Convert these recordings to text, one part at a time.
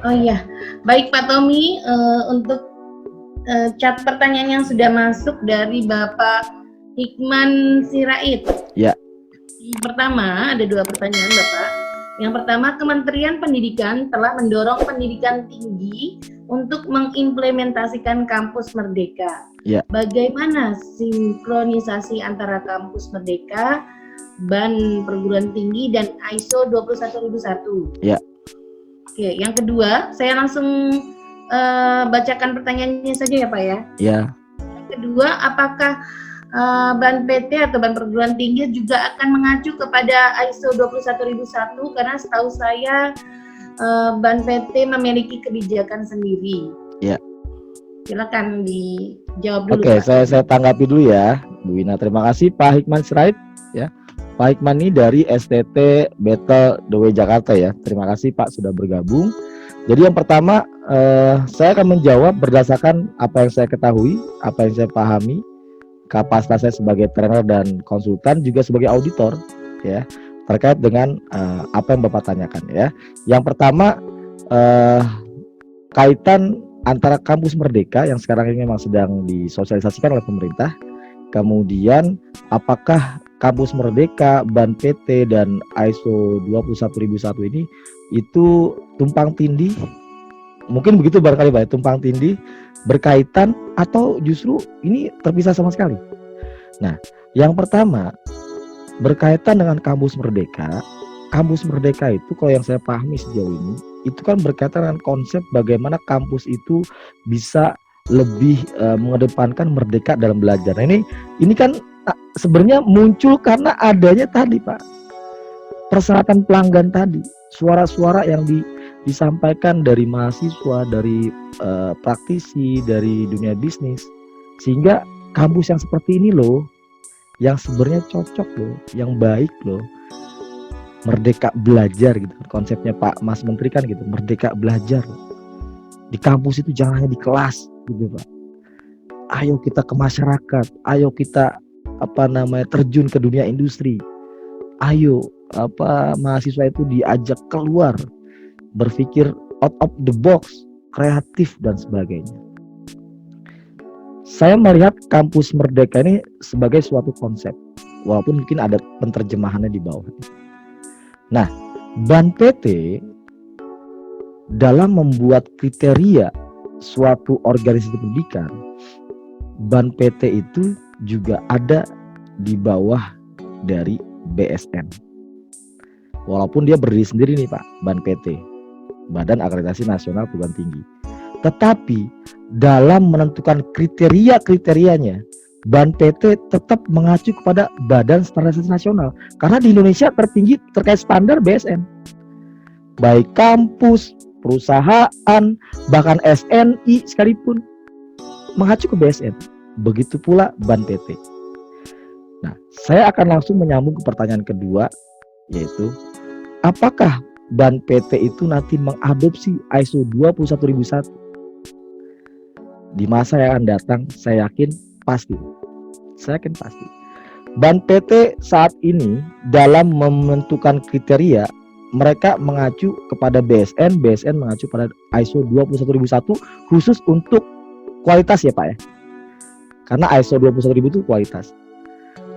Oh iya, baik Pak Tommy, untuk cat pertanyaan yang sudah masuk dari Bapak Hikman Sirait. Ya. Pertama, ada 2 pertanyaan Bapak. Yang pertama, Kementerian Pendidikan telah mendorong pendidikan tinggi untuk mengimplementasikan Kampus Merdeka. Ya. Bagaimana sinkronisasi antara Kampus Merdeka, BAN Perguruan Tinggi, dan ISO 21001? Ya. Oke, yang kedua, saya langsung bacakan pertanyaannya saja ya Pak ya. Ya. Yang kedua, apakah BAN PT atau BAN Perguruan Tinggi juga akan mengacu kepada ISO 21001, karena setahu saya BAN PT memiliki kebijakan sendiri. Ya. Silakan dijawab dulu. Oke, saya tanggapi dulu ya, Bu Wina. Terima kasih Pak Hikman Sirait ya. Pak Hikman ini dari STT Battle the Way Jakarta ya. Terima kasih Pak sudah bergabung. Jadi yang pertama, saya akan menjawab berdasarkan apa yang saya ketahui, apa yang saya pahami, kapasitas saya sebagai trainer dan konsultan, juga sebagai auditor ya, terkait dengan apa yang Bapak tanyakan ya. Yang pertama, kaitan antara Kampus Merdeka yang sekarang ini memang sedang disosialisasikan oleh pemerintah, kemudian apakah Kampus Merdeka, BAN PT, dan ISO 21001 ini itu tumpang tindih? Mungkin begitu barangkali Pak, tumpang tindih, berkaitan, atau justru ini terpisah sama sekali. Nah, yang pertama berkaitan dengan Kampus Merdeka. Kampus Merdeka itu kalau yang saya pahami sejauh ini, itu kan berkaitan dengan konsep bagaimana kampus itu bisa lebih mengedepankan merdeka dalam belajar. Nah, ini kan sebenarnya muncul karena adanya tadi Pak, persyaratan pelanggan tadi, suara-suara yang disampaikan dari mahasiswa, dari praktisi, dari dunia bisnis, sehingga kampus yang seperti ini loh, yang sebenarnya cocok loh, yang baik loh, merdeka belajar gitu, konsepnya Pak Mas Menteri kan gitu, merdeka belajar di kampus itu, jangan hanya di kelas gitu Pak. Ayo kita ke masyarakat, ayo kita terjun ke dunia industri, ayo mahasiswa itu diajak keluar, berpikir out of the box, kreatif dan sebagainya. Saya melihat Kampus Merdeka ini sebagai suatu konsep, walaupun mungkin ada penerjemahannya di bawah. Nah, BAN PT dalam membuat kriteria suatu organisasi pendidikan, BAN PT itu juga ada di bawah dari BSN. Walaupun dia berdiri sendiri nih Pak, BAN PT, Badan Akreditasi Nasional Perguruan Tinggi. Tetapi dalam menentukan kriteria-kriterianya, BAN PT tetap mengacu kepada Badan Standarisasi Nasional, karena di Indonesia tertinggi terkait standar BSN. Baik kampus, perusahaan, bahkan SNI sekalipun mengacu ke BSN. Begitu pula BAN PT. Nah, saya akan langsung menyambung ke pertanyaan kedua, yaitu apakah BAN PT itu nanti mengadopsi ISO 21001? Di masa yang akan datang, saya yakin pasti. BAN PT saat ini dalam menentukan kriteria, mereka mengacu kepada BSN, BSN mengacu pada ISO 21001 khusus untuk kualitas ya Pak ya. Karena ISO 21000 itu kualitas.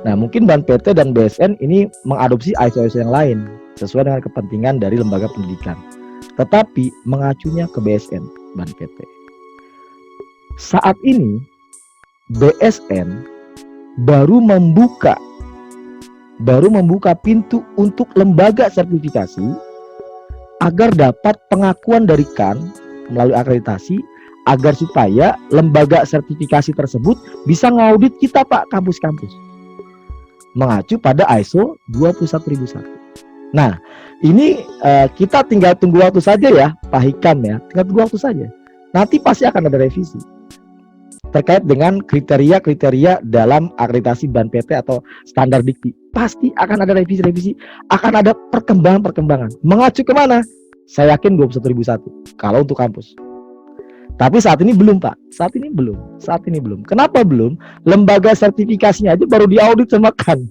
Nah, mungkin BAN PT dan BSN ini mengadopsi ISO-ISO yang lain sesuai dengan kepentingan dari lembaga pendidikan. Tetapi mengacunya ke BSN, BAN PT. Saat ini BSN baru membuka pintu untuk lembaga sertifikasi agar dapat pengakuan dari CAN melalui akreditasi, agar supaya lembaga sertifikasi tersebut bisa ngaudit kita Pak, kampus-kampus, mengacu pada ISO 21001. Nah, ini kita tinggal tunggu waktu saja ya Pak Hikam ya, tinggal tunggu waktu saja. Nanti pasti akan ada revisi terkait dengan kriteria-kriteria dalam akreditasi BAN PT atau standar dikti. Pasti akan ada revisi-revisi, akan ada perkembangan-perkembangan. Mengacu kemana? Saya yakin 21001 kalau untuk kampus. Tapi saat ini belum Pak, saat ini belum. Kenapa belum? Lembaga sertifikasinya aja baru diaudit sama CAN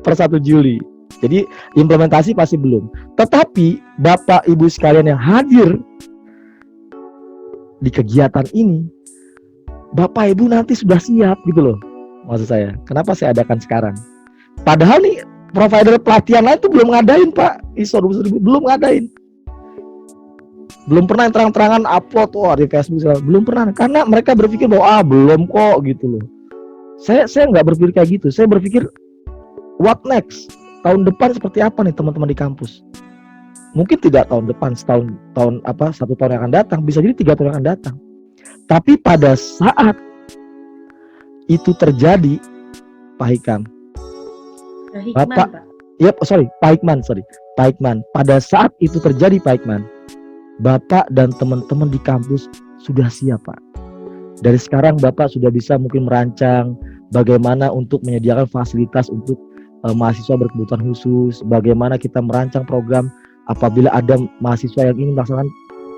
per 1 Juli. Jadi implementasi pasti belum. Tetapi Bapak Ibu sekalian yang hadir di kegiatan ini, Bapak Ibu nanti sudah siap gitu loh. Maksud saya, kenapa saya adakan sekarang? Padahal nih provider pelatihan lain tuh belum ngadain Pak, ISO 21000 belum ngadain. Belum pernah terang-terangan upload di Facebook, belum pernah, karena mereka berpikir bahwa belum kok gitu loh. Saya nggak berpikir kayak gitu. Saya berpikir what next? Tahun depan seperti apa nih teman-teman di kampus? Mungkin tidak tahun depan, satu tahun yang akan datang, bisa jadi 3 tahun yang akan datang. Tapi pada saat itu terjadi, Pak Hikam, Bapak, Pak Hikman, pada saat itu terjadi Pak Hikman, Bapak dan teman-teman di kampus sudah siap Pak. Dari sekarang Bapak sudah bisa mungkin merancang bagaimana untuk menyediakan fasilitas untuk mahasiswa berkebutuhan khusus, bagaimana kita merancang program apabila ada mahasiswa yang ingin melaksanakan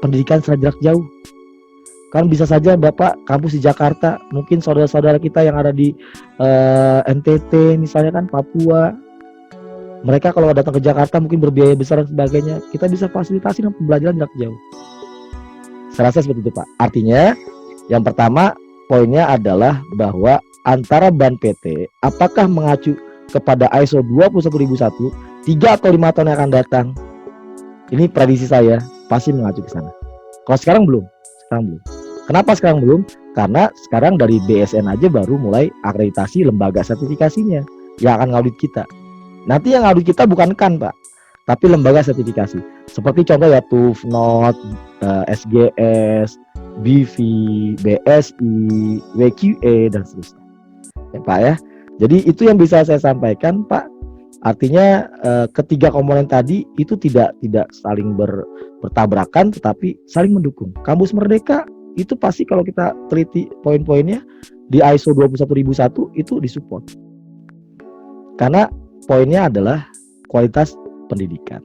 pendidikan secara jarak jauh. Kan bisa saja Bapak kampus di Jakarta, mungkin saudara-saudara kita yang ada di NTT misalnya kan, Papua, mereka kalau datang ke Jakarta mungkin berbiaya besar dan sebagainya, kita bisa fasilitasi dengan pembelajaran jarak jauh. Saya rasa seperti itu Pak. Artinya yang pertama poinnya adalah bahwa antara BAN PT apakah mengacu kepada ISO 21001 3 atau 5 tahun yang akan datang, ini prediksi saya pasti mengacu ke sana. Kalau sekarang belum. Kenapa sekarang belum? Karena sekarang dari BSN aja baru mulai akreditasi lembaga sertifikasinya yang akan ngaudit kita. Nanti yang ngaudit kita bukan KAN Pak, tapi lembaga sertifikasi. Seperti contoh ya TUF, NOT, SGS, BV, BSI, WQA dan seterusnya. Ya Pak ya. Jadi itu yang bisa saya sampaikan Pak. Artinya ketiga komponen tadi itu tidak saling bertabrakan, tetapi saling mendukung. Kampus Merdeka itu pasti kalau kita teliti poin-poinnya di ISO 21001 itu disupport. Karena poinnya adalah kualitas pendidikan.